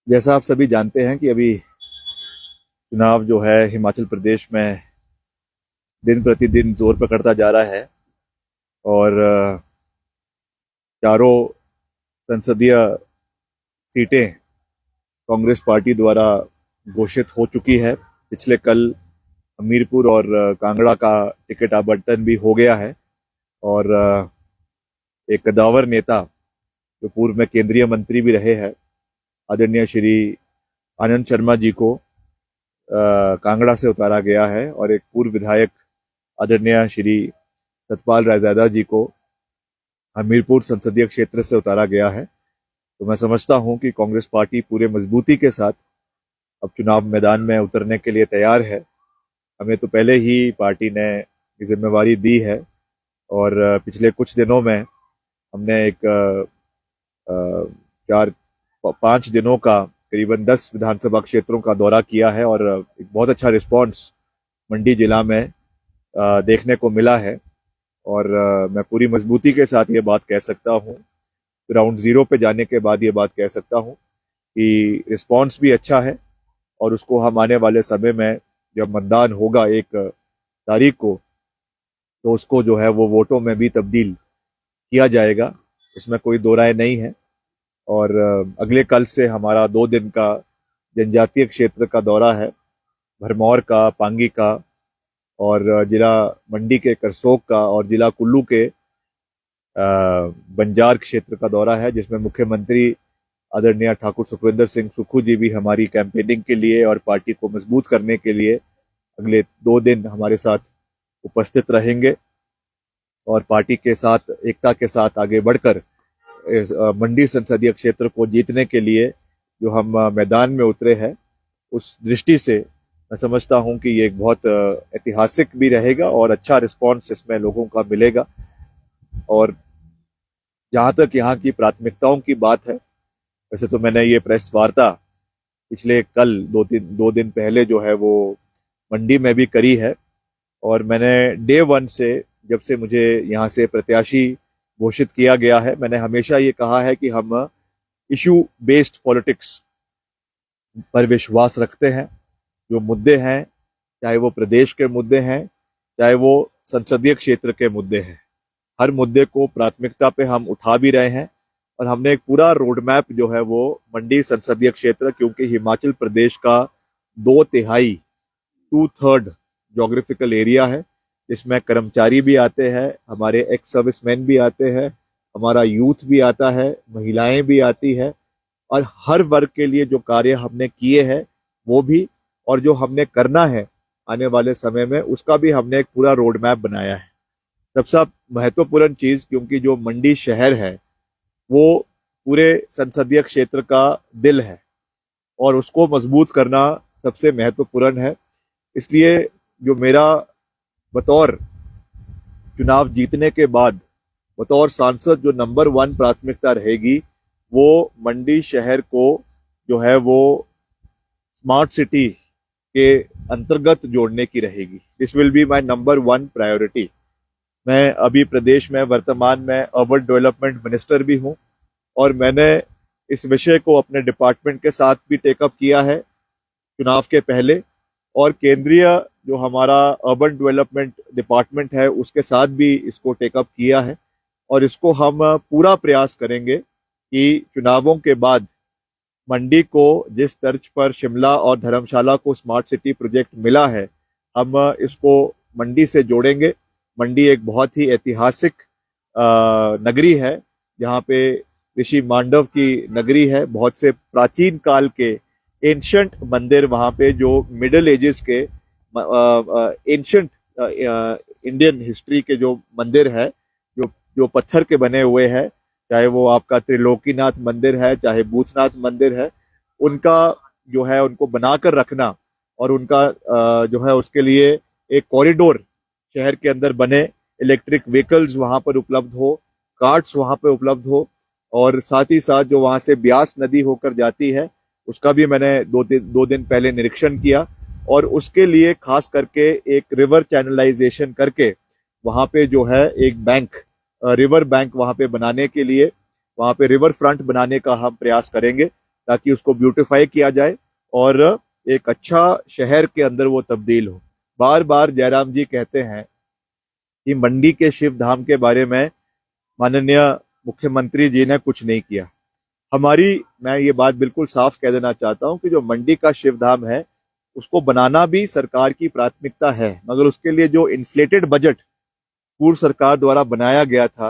जैसा आप सभी जानते हैं कि अभी चुनाव जो है हिमाचल प्रदेश में दिन प्रतिदिन जोर पकड़ता जा रहा है और चारों संसदीय सीटें कांग्रेस पार्टी द्वारा घोषित हो चुकी है। पिछले कल हमीरपुर और कांगड़ा का टिकट आवंटन भी हो गया है और एक कदावर नेता जो पूर्व में केंद्रीय मंत्री भी रहे हैं, आदरणीय श्री आनंद शर्मा जी को कांगड़ा से उतारा गया है और एक पूर्व विधायक आदरणीय श्री सतपाल रायजादा जी को हमीरपुर संसदीय क्षेत्र से उतारा गया है। तो मैं समझता हूं कि कांग्रेस पार्टी पूरे मजबूती के साथ अब चुनाव मैदान में उतरने के लिए तैयार है। हमें तो पहले ही पार्टी ने जिम्मेवारी दी है और पिछले कुछ दिनों में हमने एक 4-5 दिनों का करीबन 10 विधानसभा क्षेत्रों का दौरा किया है और एक बहुत अच्छा रिस्पांस मंडी जिला में देखने को मिला है। और मैं पूरी मजबूती के साथ ये बात कह सकता हूँ, ग्राउंड जीरो पे जाने के बाद ये बात कह सकता हूँ कि रिस्पांस भी अच्छा है और उसको हम आने वाले समय में जब मतदान होगा 1 तारीख को, तो उसको जो है वो वोटों में भी तब्दील किया जाएगा, इसमें कोई दो राय नहीं है। और अगले कल से हमारा 2 दिन का जनजातीय क्षेत्र का दौरा है, भरमौर का, पांगी का और जिला मंडी के करसोग का और जिला कुल्लू के बंजार क्षेत्र का दौरा है, जिसमें मुख्यमंत्री आदरणीय ठाकुर सुखविंदर सिंह सुक्खू जी भी हमारी कैंपेनिंग के लिए और पार्टी को मजबूत करने के लिए अगले 2 दिन हमारे साथ उपस्थित रहेंगे और पार्टी के साथ एकता के साथ आगे बढ़कर इस मंडी संसदीय क्षेत्र को जीतने के लिए जो हम मैदान में उतरे हैं, उस दृष्टि से मैं समझता हूं कि ये एक बहुत ऐतिहासिक भी रहेगा और अच्छा रिस्पांस इसमें लोगों का मिलेगा। और जहां तक यहाँ की प्राथमिकताओं की बात है, वैसे तो मैंने ये प्रेस वार्ता पिछले कल 2 दिन पहले जो है वो मंडी में भी करी है और मैंने डे 1 से, जब से मुझे यहाँ से प्रत्याशी घोषित किया गया है, मैंने हमेशा ये कहा है कि हम इशू बेस्ड पॉलिटिक्स पर विश्वास रखते हैं। जो मुद्दे हैं, चाहे वो प्रदेश के मुद्दे हैं, चाहे वो संसदीय क्षेत्र के मुद्दे हैं, हर मुद्दे को प्राथमिकता पे हम उठा भी रहे हैं और हमने एक पूरा रोड मैप जो है वो मंडी संसदीय क्षेत्र, क्योंकि हिमाचल प्रदेश का 2/3 2/3 ज्योग्राफिकल एरिया है, जिसमें कर्मचारी भी आते हैं, हमारे एक्स सर्विसमैन भी आते हैं, हमारा यूथ भी आता है, महिलाएं भी आती है और हर वर्ग के लिए जो कार्य हमने किए हैं वो भी, और जो हमने करना है आने वाले समय में, उसका भी हमने एक पूरा रोड मैप बनाया है। सबसे महत्वपूर्ण चीज, क्योंकि जो मंडी शहर है वो पूरे संसदीय क्षेत्र का दिल है और उसको मजबूत करना सबसे महत्वपूर्ण है। इसलिए जो मेरा बतौर चुनाव जीतने के बाद बतौर सांसद जो नंबर 1 प्राथमिकता रहेगी, वो मंडी शहर को जो है वो स्मार्ट सिटी के अंतर्गत जोड़ने की रहेगी। This will be my number 1 priority. मैं अभी प्रदेश में वर्तमान में अर्बन डेवलपमेंट मिनिस्टर भी हूं और मैंने इस विषय को अपने डिपार्टमेंट के साथ भी टेकअप किया है चुनाव के पहले, और केंद्रीय जो हमारा अर्बन डेवलपमेंट डिपार्टमेंट है उसके साथ भी इसको टेकअप किया है और इसको हम पूरा प्रयास करेंगे कि चुनावों के बाद मंडी को जिस तर्ज पर शिमला और धर्मशाला को स्मार्ट सिटी प्रोजेक्ट मिला है, हम इसको मंडी से जोड़ेंगे। मंडी एक बहुत ही ऐतिहासिक नगरी है, जहाँ पे ऋषि मांडव की नगरी है। बहुत से प्राचीन काल के एंशंट मंदिर वहाँ पे, जो मिडिल एजेस के एंशंट इंडियन हिस्ट्री के जो मंदिर है, जो जो पत्थर के बने हुए हैं, चाहे वो आपका त्रिलोकीनाथ मंदिर है, चाहे भूतनाथ मंदिर है, उनका जो है उनको बनाकर रखना और उनका जो है उसके लिए एक कॉरिडोर शहर के अंदर बने, इलेक्ट्रिक व्हीकल्स वहां पर उपलब्ध हो, कार्ट्स वहां पर उपलब्ध हो, और साथ ही साथ जो वहां से ब्यास नदी होकर जाती है उसका भी मैंने 2 दिन पहले निरीक्षण किया और उसके लिए खास करके एक रिवर चैनलाइजेशन करके वहां पे जो है एक बैंक, रिवर बैंक वहां पे बनाने के लिए, वहां पे रिवर फ्रंट बनाने का हम प्रयास करेंगे ताकि उसको ब्यूटिफाई किया जाए और एक अच्छा शहर के अंदर वो तब्दील हो। बार बार जयराम जी कहते हैं कि मंडी के शिव धाम के बारे में माननीय मुख्यमंत्री जी ने कुछ नहीं किया। मैं ये बात बिल्कुल साफ कह देना चाहता हूं कि जो मंडी का शिव धाम है उसको बनाना भी सरकार की प्राथमिकता है, मगर उसके लिए जो इन्फ्लेटेड बजट पूर्व सरकार द्वारा बनाया गया था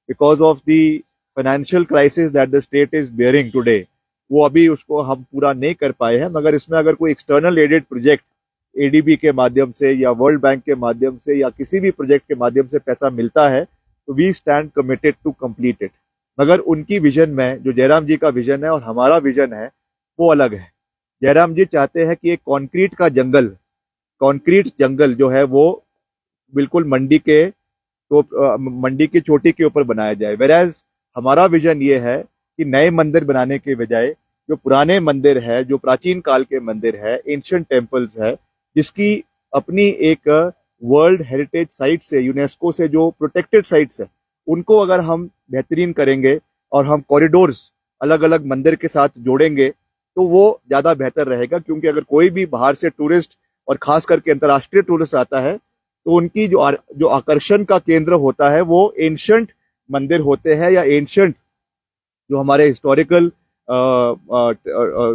because of the financial crisis that the state is bearing today, वो अभी उसको हम पूरा नहीं कर पाए हैं। मगर इसमें अगर कोई एक्सटर्नल एडेड प्रोजेक्ट एडीबी के माध्यम से या वर्ल्ड बैंक के माध्यम से या किसी भी प्रोजेक्ट के माध्यम से पैसा मिलता है तो we stand committed to complete it. मगर उनकी विजन में, जो जयराम जी का विजन है और हमारा विजन है, वो अलग है। जयराम जी चाहते हैं कि एक कॉन्क्रीट जंगल जो है वो बिल्कुल मंडी की चोटी के ऊपर बनाया जाए। वेराज हमारा विजन ये है कि नए मंदिर बनाने के बजाय जो पुराने मंदिर है, जो प्राचीन काल के मंदिर है, एंशिएंट टेम्पल्स है, जिसकी अपनी एक वर्ल्ड हेरिटेज साइट से, यूनेस्को से जो प्रोटेक्टेड साइट्स है, उनको अगर हम बेहतरीन करेंगे और हम कॉरिडोर्स अलग अलग मंदिर के साथ जोड़ेंगे तो वो ज्यादा बेहतर रहेगा। क्योंकि अगर कोई भी बाहर से टूरिस्ट और खास करके अंतर्राष्ट्रीय टूरिस्ट आता है तो उनकी जो आकर्षण का केंद्र होता है वो एंशिएंट मंदिर होते हैं या एंशिएंट जो हमारे हिस्टोरिकल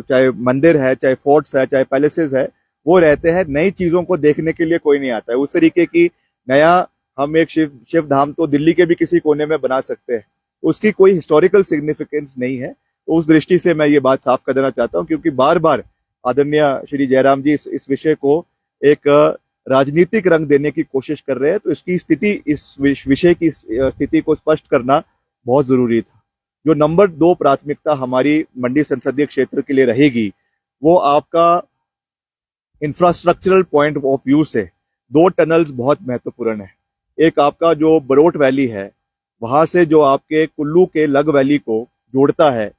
चाहे मंदिर है, चाहे फोर्ट्स है, चाहे पैलेसेस है, वो रहते हैं। नई चीजों को देखने के लिए कोई नहीं आता है। उस तरीके की नया हम एक शिव धाम तो दिल्ली के भी किसी कोने में बना सकते हैं, उसकी कोई हिस्टोरिकल सिग्निफिकेंस नहीं है। तो उस दृष्टि से मैं ये बात साफ कर देना चाहता हूं, क्योंकि बार बार आदरणीय श्री जयराम जी इस विषय को एक राजनीतिक रंग देने की कोशिश कर रहे हैं। तो इसकी स्थिति, इस विषय की स्थिति को स्पष्ट करना बहुत जरूरी था। जो नंबर 2 प्राथमिकता हमारी मंडी संसदीय क्षेत्र के लिए रहेगी वो आपका इंफ्रास्ट्रक्चरल पॉइंट ऑफ व्यू से 2 टनल्स बहुत महत्वपूर्ण है। एक आपका जो बरोट वैली है, वहां से जो आपके कुल्लू के लग वैली को जोड़ता है,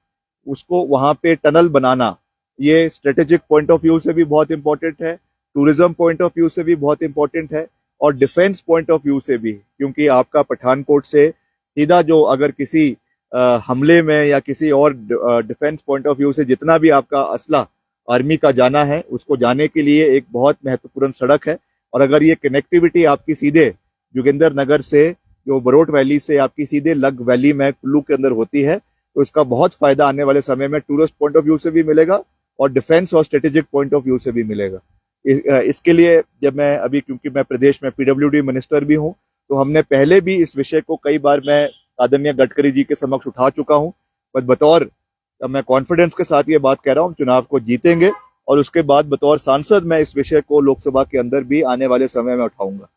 उसको वहां पे टनल बनाना, ये स्ट्रेटेजिक पॉइंट ऑफ व्यू से भी बहुत इंपॉर्टेंट है, टूरिज्म पॉइंट ऑफ व्यू से भी बहुत इंपॉर्टेंट है और डिफेंस पॉइंट ऑफ व्यू से भी। क्योंकि आपका पठानकोट से सीधा जो अगर किसी हमले में या किसी और डिफेंस पॉइंट ऑफ व्यू से जितना भी आपका असला आर्मी का जाना है, उसको जाने के लिए एक बहुत महत्वपूर्ण सड़क है। और अगर ये कनेक्टिविटी आपकी सीधे जोगिंदर नगर से, जो बरोट वैली से आपकी सीधे लग वैली में कुल्लू के अंदर होती है, तो इसका बहुत फायदा आने वाले समय में टूरिस्ट पॉइंट ऑफ व्यू से भी मिलेगा और डिफेंस और स्ट्रेटेजिक पॉइंट ऑफ व्यू से भी मिलेगा। इसके लिए जब मैं अभी, क्योंकि मैं प्रदेश में पीडब्ल्यूडी मिनिस्टर भी हूं, तो हमने पहले भी इस विषय को कई बार मैं आदरणीय गडकरी जी के समक्ष उठा चुका हूं। बतौर, मैं कॉन्फिडेंस के साथ ये बात कह रहा हूं, चुनाव को जीतेंगे और उसके बाद बतौर सांसद मैं इस विषय को लोकसभा के अंदर भी आने वाले समय में उठाऊंगा।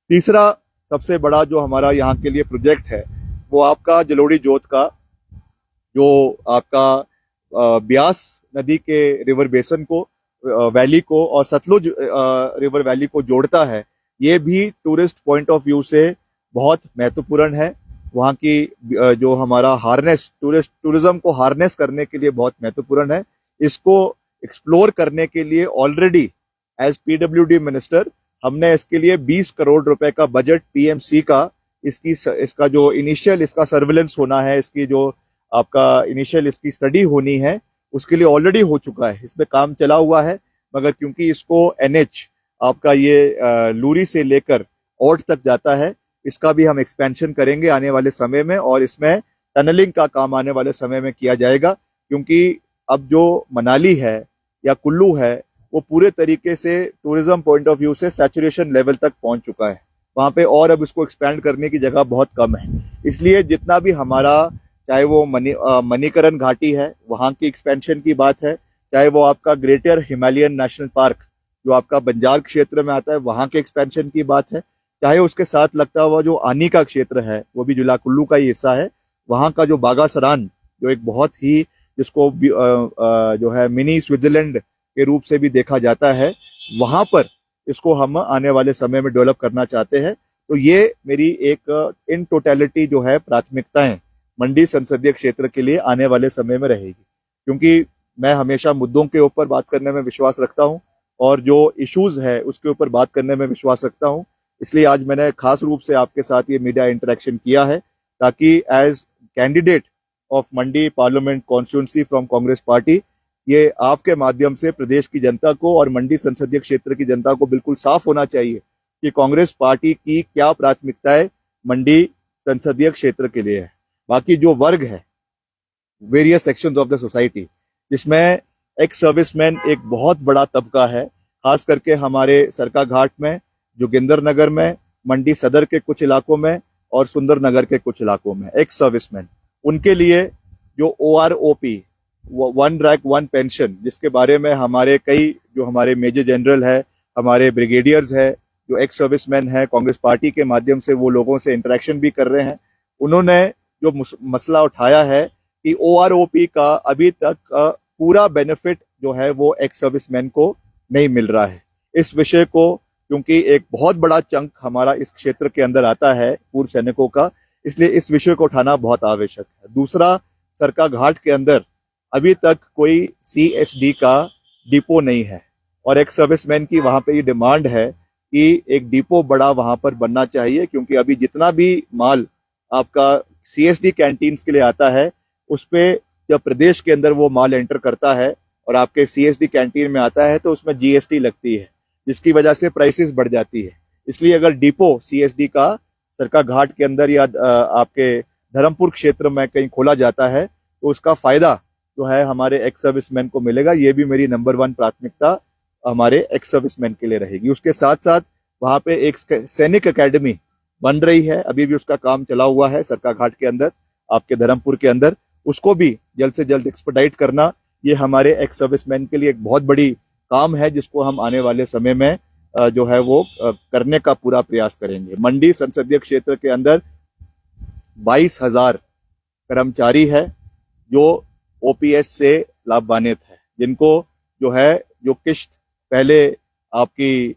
तीसरा सबसे बड़ा जो हमारा यहाँ के लिए प्रोजेक्ट है वो आपका जलोड़ी जोत का, जो आपका ब्यास नदी के रिवर बेसन को, वैली को और सतलुज रिवर वैली को जोड़ता है। ये भी टूरिस्ट पॉइंट ऑफ व्यू से बहुत महत्वपूर्ण है। वहाँ की जो हमारा टूरिज्म को हार्नेस करने के लिए बहुत महत्वपूर्ण है। इसको एक्सप्लोर करने के लिए ऑलरेडी एज पीडब्ल्यूडी मिनिस्टर हमने इसके लिए 20 करोड़ रुपए का बजट पीएमसी का, इसका जो इनिशियल इसका सर्विलेंस होना है, इसकी जो आपका इनिशियल इसकी स्टडी होनी है, उसके लिए ऑलरेडी हो चुका है। इसमें काम चला हुआ है, मगर क्योंकि इसको एनएच आपका ये लूरी से लेकर औट तक जाता है, इसका भी हम एक्सपेंशन करेंगे आने वाले समय में और इसमें टनलिंग का काम आने वाले समय में किया जाएगा। क्योंकि अब जो मनाली है या कुल्लू है वो पूरे तरीके से टूरिज्म पॉइंट ऑफ व्यू से सैचुरेशन लेवल तक पहुंच चुका है। वहां पे और अब इसको एक्सपैंड करने की जगह बहुत कम है। इसलिए जितना भी हमारा, चाहे वो मणिकरण घाटी है, वहां की एक्सपेंशन की बात है, चाहे वो आपका ग्रेटर हिमालयन नेशनल पार्क जो आपका बंजार क्षेत्र में आता है, वहां के एक्सपेंशन की बात है, चाहे उसके साथ लगता हुआ जो आनी का क्षेत्र है, वो भी जिला कुल्लू का ही हिस्सा है, वहां का जो बागासरान, जो एक बहुत ही, जिसको जो है मिनी स्विट्जरलैंड के रूप से भी देखा जाता है, वहां पर इसको हम आने वाले समय में डेवलप करना चाहते हैं। तो ये मेरी एक इन टोटलिटी जो है प्राथमिकताएं मंडी संसदीय क्षेत्र के लिए आने वाले समय में रहेगी। क्योंकि मैं हमेशा मुद्दों के ऊपर बात करने में विश्वास रखता हूं और जो इश्यूज है उसके ऊपर बात करने में विश्वास रखता हूं। इसलिए आज मैंने खास रूप से आपके साथ ये मीडिया इंटरेक्शन किया है, ताकि as candidate of Mandi parliament constituency from Congress party ये आपके माध्यम से प्रदेश की जनता को और मंडी संसदीय क्षेत्र की जनता को बिल्कुल साफ होना चाहिए कि कांग्रेस पार्टी की क्या प्राथमिकताएं मंडी संसदीय क्षेत्र के लिए है। बाकी जो वर्ग है, various sections of the society, जिसमें एक्स सर्विसमैन एक बहुत बड़ा तबका है, खास करके हमारे सरका घाट में, जोगिंदर नगर में, मंडी सदर के कुछ इलाकों में और सुंदर नगर के कुछ इलाकों में एक्स सर्विसमैन, उनके लिए जो OROP, one rank one pension, जिसके बारे में हमारे कई जो हमारे मेजर जनरल है, हमारे ब्रिगेडियर्स है, जो एक्स सर्विसमैन है, कांग्रेस पार्टी के माध्यम से वो लोगों से इंटरेक्शन भी कर रहे हैं, उन्होंने जो मसला उठाया है कि OROP का अभी तक पूरा बेनिफिट जो है वो एक्स सर्विसमैन को नहीं मिल रहा है। इस विषय को, क्योंकि एक बहुत बड़ा चंक हमारा इस क्षेत्र के अंदर आता है पूर्व सैनिकों का, इसलिए इस विषय को उठाना बहुत आवश्यक है। दूसरा, सरका घाट के अंदर अभी तक कोई CSD का डिपो नहीं है और एक्स सर्विसमैन की वहां पे ये डिमांड है कि एक डिपो बड़ा वहां पर बनना चाहिए, क्योंकि अभी जितना भी माल आपका CSD कैंटीन्स के लिए आता है, उस पे जब प्रदेश के अंदर वो माल एंटर करता है और आपके CSD कैंटीन में आता है तो उसमें GST लगती है, जिसकी वजह से प्राइसेस बढ़ जाती है। इसलिए अगर डिपो CSD का सरका घाट के अंदर या आपके धर्मपुर क्षेत्र में कहीं खोला जाता है तो उसका फायदा जो है हमारे एक्स सर्विसमैन को मिलेगा। ये भी मेरी नंबर 1 प्राथमिकता हमारे एक्स सर्विसमैन के लिए रहेगी। उसके साथ साथ वहां पे एक सैनिक एकेडमी बन रही है, अभी भी उसका काम चला हुआ है सरका घाट के अंदर, आपके धर्मपुर के अंदर, उसको भी जल्द से जल्द एक्सपेडाइट करना, ये हमारे एक्स सर्विसमैन के लिए एक बहुत बड़ी काम है, जिसको हम आने वाले समय में जो है वो करने का पूरा प्रयास करेंगे। मंडी संसदीय क्षेत्र के अंदर 22,000 कर्मचारी है जो OPS से लाभान्वित है, जिनको जो है जो किश्त पहले आपकी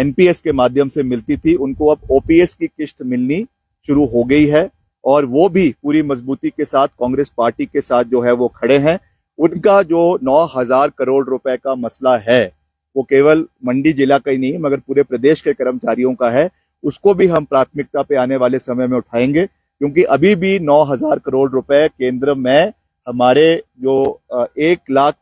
NPS के माध्यम से मिलती थी, उनको अब OPS की किश्त मिलनी शुरू हो गई है और वो भी पूरी मजबूती के साथ कांग्रेस पार्टी के साथ जो है वो खड़े हैं। उनका जो 9,000 करोड़ रुपए का मसला है, वो केवल मंडी जिला का ही नहीं मगर पूरे प्रदेश के कर्मचारियों का है, उसको भी हम प्राथमिकता पे आने वाले समय में उठाएंगे, क्योंकि अभी भी 9,000 करोड़ रुपए केंद्र में हमारे जो 1 लाख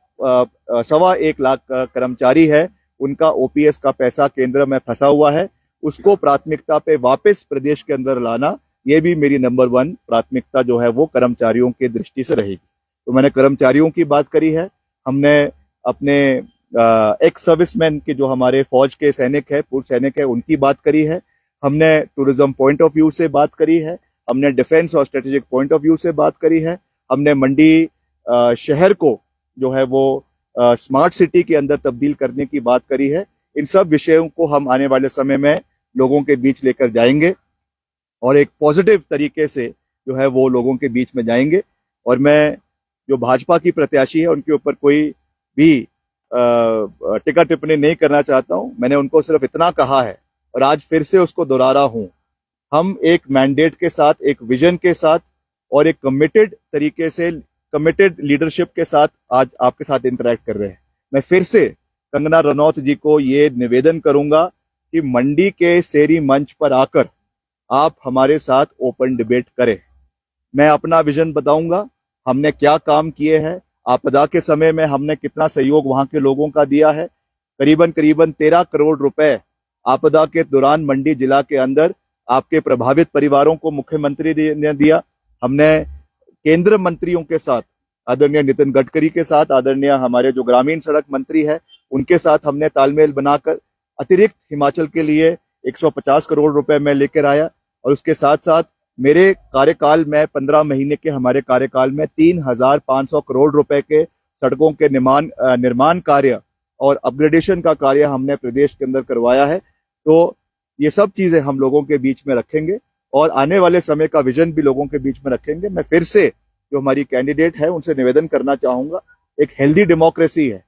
कर्मचारी है, उनका OPS का पैसा केंद्र में फंसा हुआ है, उसको प्राथमिकता पे वापस प्रदेश के अंदर लाना, ये भी मेरी नंबर 1 प्राथमिकता जो है वो कर्मचारियों की दृष्टि से रहेगी। तो मैंने कर्मचारियों की बात करी है, हमने अपने एक्स सर्विसमैन के जो हमारे फौज के सैनिक है, पूर्व सैनिक है, उनकी बात करी है, हमने टूरिज्म पॉइंट ऑफ व्यू से बात करी है, हमने डिफेंस और स्ट्रेटेजिक पॉइंट ऑफ व्यू से बात करी है, हमने मंडी शहर को जो है वो स्मार्ट सिटी के अंदर तब्दील करने की बात करी है। इन सब विषयों को हम आने वाले समय में लोगों के बीच लेकर जाएंगे और एक पॉजिटिव तरीके से जो है वो लोगों के बीच में जाएंगे। और मैं जो भाजपा की प्रत्याशी है उनके ऊपर कोई भी टिक्का टिप्पणी नहीं करना चाहता हूं। मैंने उनको सिर्फ इतना कहा है और आज फिर से उसको दोहरा रहा हूं, हम एक मैंडेट के साथ, एक विजन के साथ और एक कमिटेड तरीके से, कमिटेड लीडरशिप के साथ आज आपके साथ इंटरेक्ट कर रहे हैं। मैं फिर से कंगना रनौत जी को ये निवेदन करूंगा कि मंडी के शेरी मंच पर आकर आप हमारे साथ ओपन डिबेट करें। मैं अपना विजन बताऊंगा, हमने क्या काम किए हैं, आपदा के समय में हमने कितना सहयोग वहां के लोगों का दिया है। करीबन 13 करोड़ रुपए आपदा के दौरान मंडी जिला के अंदर आपके प्रभावित परिवारों को मुख्यमंत्री ने दिया। हमने केंद्र मंत्रियों के साथ, आदरणीय नितिन गडकरी के साथ, आदरणीय हमारे जो ग्रामीण सड़क मंत्री है उनके साथ हमने तालमेल बनाकर अतिरिक्त हिमाचल के लिए 150 करोड़ रुपए में लेकर आया। और उसके साथ साथ मेरे कार्यकाल में 15 महीने के हमारे कार्यकाल में 3,500 करोड़ रुपए के सड़कों के निर्माण कार्य और अपग्रेडेशन का कार्य हमने प्रदेश के अंदर करवाया है। तो ये सब चीजें हम लोगों के बीच में रखेंगे और आने वाले समय का विजन भी लोगों के बीच में रखेंगे। मैं फिर से जो हमारी कैंडिडेट है उनसे निवेदन करना चाहूंगा, एक हेल्दी डेमोक्रेसी है,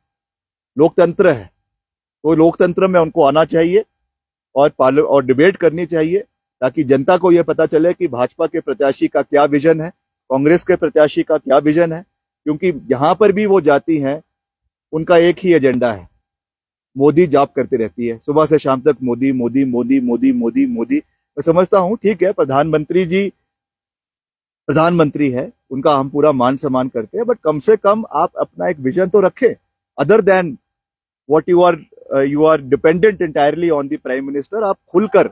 लोकतंत्र है, तो लोकतंत्र में उनको आना चाहिए और डिबेट करनी चाहिए, ताकि जनता को यह पता चले कि भाजपा के प्रत्याशी का क्या विजन है, कांग्रेस के प्रत्याशी का क्या विजन है। क्योंकि जहां पर भी वो जाती हैं उनका एक ही एजेंडा है, मोदी जाप करती रहती है सुबह से शाम तक, मोदी मोदी मोदी मोदी मोदी मोदी। मैं समझता हूं ठीक है, प्रधानमंत्री जी प्रधानमंत्री है, उनका हम पूरा मान सम्मान करते हैं, बट कम से कम आप अपना एक विजन तो रखें, other than what you are dependent entirely on the prime minister. आप खुलकर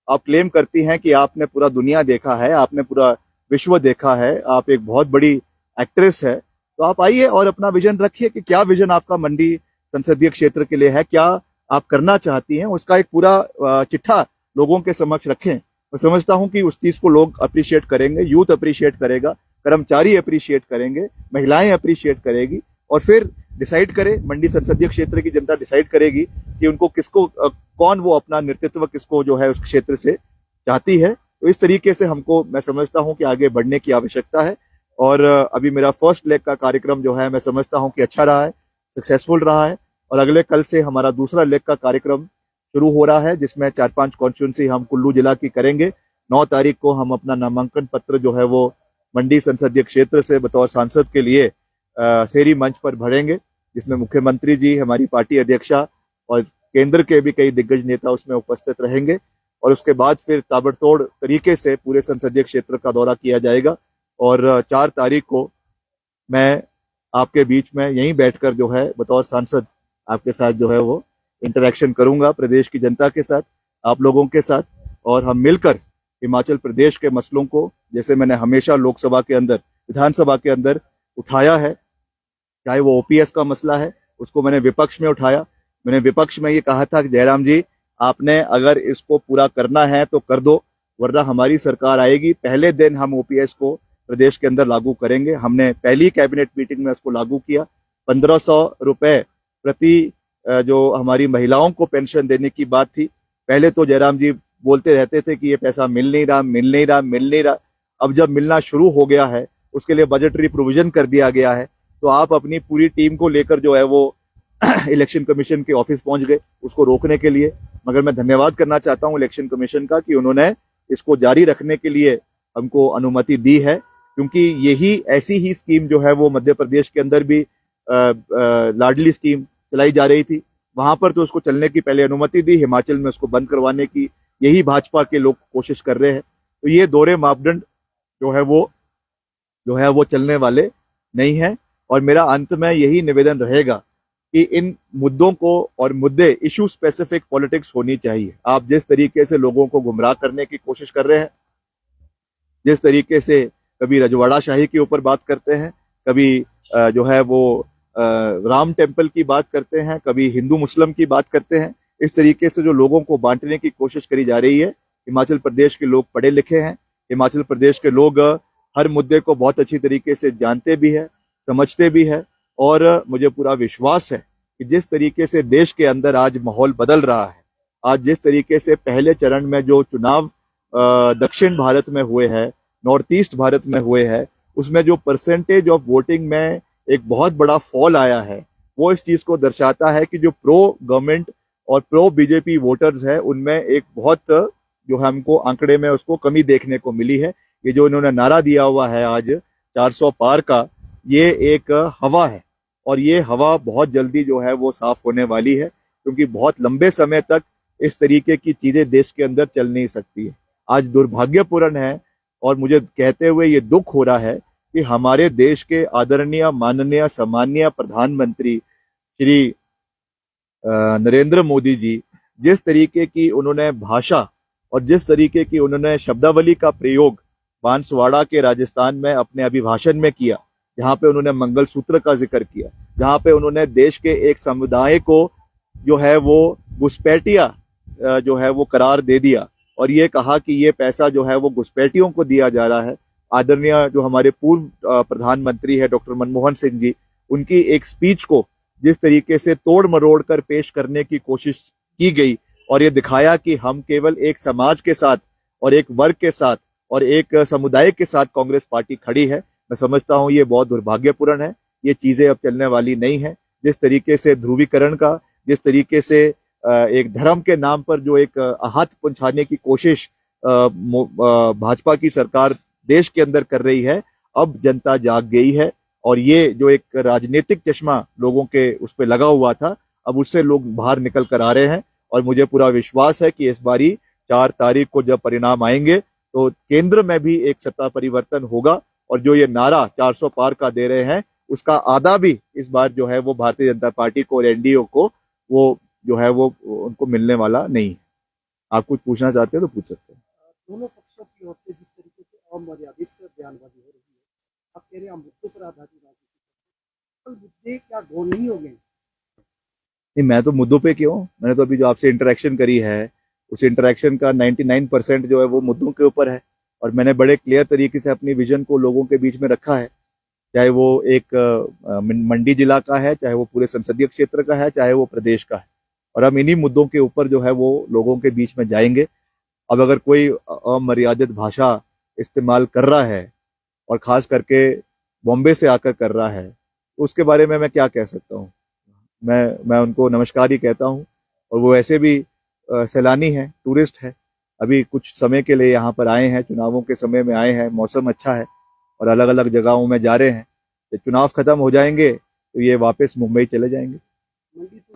आप क्लेम करती हैं कि आपने पूरा दुनिया देखा है, आपने पूरा विश्व देखा है, आप एक बहुत बड़ी एक्ट्रेस है, तो आप आइए और अपना विजन रखिए कि क्या विजन आपका मंडी संसदीय क्षेत्र के लिए है, क्या आप करना चाहती हैं, उसका एक पूरा चिट्ठा लोगों के समक्ष रखें। मैं समझता हूं कि उस चीज को लोग अप्रिशिएट करेंगे, यूथ अप्रिशिएट करेगा, कर्मचारी अप्रिशिएट करेंगे, महिलाएं अप्रिशिएट करेगी, और फिर डिसाइड करे, मंडी संसदीय क्षेत्र की जनता डिसाइड करेगी कि उनको किसको कौन वो अपना नेतृत्व किसको जो है उस क्षेत्र से चाहती है। तो इस तरीके से हमको, मैं समझता हूं कि आगे बढ़ने की आवश्यकता है। और अभी मेरा फर्स्ट लेग का कार्यक्रम जो है मैं समझता हूं कि अच्छा रहा है, सक्सेसफुल रहा है, और अगले कल से हमारा दूसरा लेग का कार्यक्रम शुरू हो रहा है, जिसमें 4-5 कॉन्स्टिट्यूंसी हम कुल्लू जिला की करेंगे। 9 तारीख को हम अपना नामांकन पत्र जो है वो मंडी संसदीय क्षेत्र से बतौर सांसद के लिए शहरी मंच पर भरेंगे, जिसमें मुख्यमंत्री जी, हमारी पार्टी अध्यक्षा और केंद्र के भी कई दिग्गज नेता उसमें उपस्थित रहेंगे। और उसके बाद फिर ताबड़तोड़ तरीके से पूरे संसदीय क्षेत्र का दौरा किया जाएगा। और 4 तारीख को मैं आपके बीच में यहीं बैठकर जो है बतौर सांसद आपके साथ जो है वो इंटरेक्शन करूंगा, प्रदेश की जनता के साथ, आप लोगों के साथ, और हम मिलकर हिमाचल प्रदेश के मसलों को, जैसे मैंने हमेशा लोकसभा के अंदर, विधानसभा के अंदर उठाया है, चाहे वो ओपीएस का मसला है, उसको मैंने विपक्ष में उठाया। मैंने विपक्ष में ये कहा था कि जयराम जी, आपने अगर इसको पूरा करना है तो कर दो, वरना हमारी सरकार आएगी, पहले दिन हम ओपीएस को प्रदेश के अंदर लागू करेंगे। हमने पहली कैबिनेट मीटिंग में उसको लागू किया। 1500 रुपए प्रति जो हमारी महिलाओं को पेंशन देने की बात थी, पहले तो जयराम जी बोलते रहते थे कि ये पैसा मिल नहीं रहा। अब जब मिलना शुरू हो गया है, उसके लिए बजटरी प्रोविजन कर दिया गया है, तो आप अपनी पूरी टीम को लेकर जो है वो इलेक्शन कमीशन के ऑफिस पहुंच गए उसको रोकने के लिए। मगर मैं धन्यवाद करना चाहता हूं इलेक्शन कमीशन का कि उन्होंने इसको जारी रखने के लिए हमको अनुमति दी है, क्योंकि यही ऐसी ही स्कीम जो है वो मध्य प्रदेश के अंदर भी लाडली स्कीम चलाई जा रही थी, वहां पर तो उसको चलने की पहले अनुमति दी, हिमाचल में उसको बंद करवाने की यही भाजपा के लोग कोशिश कर रहे हैं। तो ये दोहरे मापदंड जो है वो चलने वाले नहीं है। और मेरा अंत में यही निवेदन रहेगा कि इन मुद्दों को, और मुद्दे इशू स्पेसिफिक पॉलिटिक्स होनी चाहिए। आप जिस तरीके से लोगों को गुमराह करने की कोशिश कर रहे हैं, जिस तरीके से कभी रजवाड़ा शाही के ऊपर बात करते हैं, कभी जो है वो राम टेम्पल की बात करते हैं, कभी हिंदू मुस्लिम की बात करते हैं, इस तरीके से जो लोगों को बांटने की कोशिश करी जा रही है। हिमाचल प्रदेश के लोग पढ़े लिखे हैं, हिमाचल प्रदेश के लोग हर मुद्दे को बहुत अच्छी तरीके से जानते भी है, समझते भी है, और मुझे पूरा विश्वास है कि जिस तरीके से देश के अंदर आज माहौल बदल रहा है, आज जिस तरीके से पहले चरण में जो चुनाव दक्षिण भारत में हुए हैं, नॉर्थ ईस्ट भारत में हुए हैं, उसमें जो परसेंटेज ऑफ वोटिंग में एक बहुत बड़ा फॉल आया है, वो इस चीज को दर्शाता है कि जो प्रो गवर्नमेंट और प्रो बीजेपी वोटर्स है, उनमें एक बहुत जो हमको आंकड़े में उसको कमी देखने को मिली है। ये जो इन्होंने नारा दिया हुआ है आज 400 पार का, ये एक हवा है, और ये हवा बहुत जल्दी जो है वो साफ होने वाली है, क्योंकि बहुत लंबे समय तक इस तरीके की चीजें देश के अंदर चल नहीं सकती है। आज दुर्भाग्यपूर्ण है, और मुझे कहते हुए ये दुख हो रहा है कि हमारे देश के आदरणीय, माननीय, सम्माननीय प्रधानमंत्री श्री नरेंद्र मोदी जी, जिस तरीके की उन्होंने भाषा और जिस तरीके की उन्होंने शब्दावली का प्रयोग बांसवाड़ा के राजस्थान में अपने अभिभाषण में किया, जहां पे उन्होंने मंगलसूत्र का जिक्र किया, जहां पे उन्होंने देश के एक समुदाय को जो है वो घुसपैठिया जो है वो करार दे दिया, और ये कहा कि ये पैसा जो है वो घुसपैठियों को दिया जा रहा है। आदरणीय जो हमारे पूर्व प्रधानमंत्री है डॉक्टर मनमोहन सिंह जी, उनकी एक स्पीच को जिस तरीके से तोड़ मरोड़ कर पेश करने की कोशिश की गई, और ये दिखाया कि हम केवल एक समाज के साथ और एक वर्ग के साथ और एक समुदाय के साथ कांग्रेस पार्टी खड़ी है। मैं समझता हूं ये बहुत दुर्भाग्यपूर्ण है, ये चीजें अब चलने वाली नहीं है। जिस तरीके से ध्रुवीकरण का, जिस तरीके से एक धर्म के नाम पर जो एक आहत पहुंचाने की कोशिश भाजपा की सरकार देश के अंदर कर रही है, अब जनता जाग गई है, और ये जो एक राजनीतिक चश्मा लोगों के उस पर लगा हुआ था, अब उससे लोग बाहर निकल कर आ रहे हैं। और मुझे पूरा विश्वास है कि इस बारी 4 तारीख को जब परिणाम आएंगे तो केंद्र में भी एक सत्ता परिवर्तन होगा, और जो ये नारा 400 पार का दे रहे हैं उसका आधा भी इस बार जो है वो भारतीय जनता पार्टी को और एनडीए को वो जो है वो उनको मिलने वाला नहीं है। आप कुछ पूछना चाहते हो तो पूछ सकते हैं। दोनों पक्षों की ओर से जिस तरीके से अमर्यादित बयानबाजी हो रही है, आप कह रहे हैं हम मुद्दों पर आधारित राजनीति, मुद्दे क्या गौण नहीं हो गए? नहीं, मैं तो मुद्दों पे क्यों, मैंने तो अभी जो आपसे इंटरेक्शन करी है उस इंटरेक्शन का 99% जो है वो मुद्दों के ऊपर है और मैंने बड़े क्लियर तरीके से अपनी विजन को लोगों के बीच में रखा है, चाहे वो एक मंडी जिला का है, चाहे वो पूरे संसदीय क्षेत्र का है, चाहे वो प्रदेश का है, और हम इन्हीं मुद्दों के ऊपर जो है वो लोगों के बीच में जाएंगे। अब अगर कोई अमर्यादित भाषा इस्तेमाल कर रहा है और खास करके बॉम्बे से आकर कर रहा है तो उसके बारे में मैं क्या कह सकता हूँ। मैं उनको नमस्कार ही कहता हूँ और वो ऐसे भी सैलानी है, टूरिस्ट है, अभी कुछ समय के लिए यहाँ पर आए हैं, चुनावों के समय में आए हैं, मौसम अच्छा है और अलग अलग जगहों में जा रहे हैं। जब चुनाव खत्म हो जाएंगे तो ये वापस मुंबई चले जाएंगे। मंडी से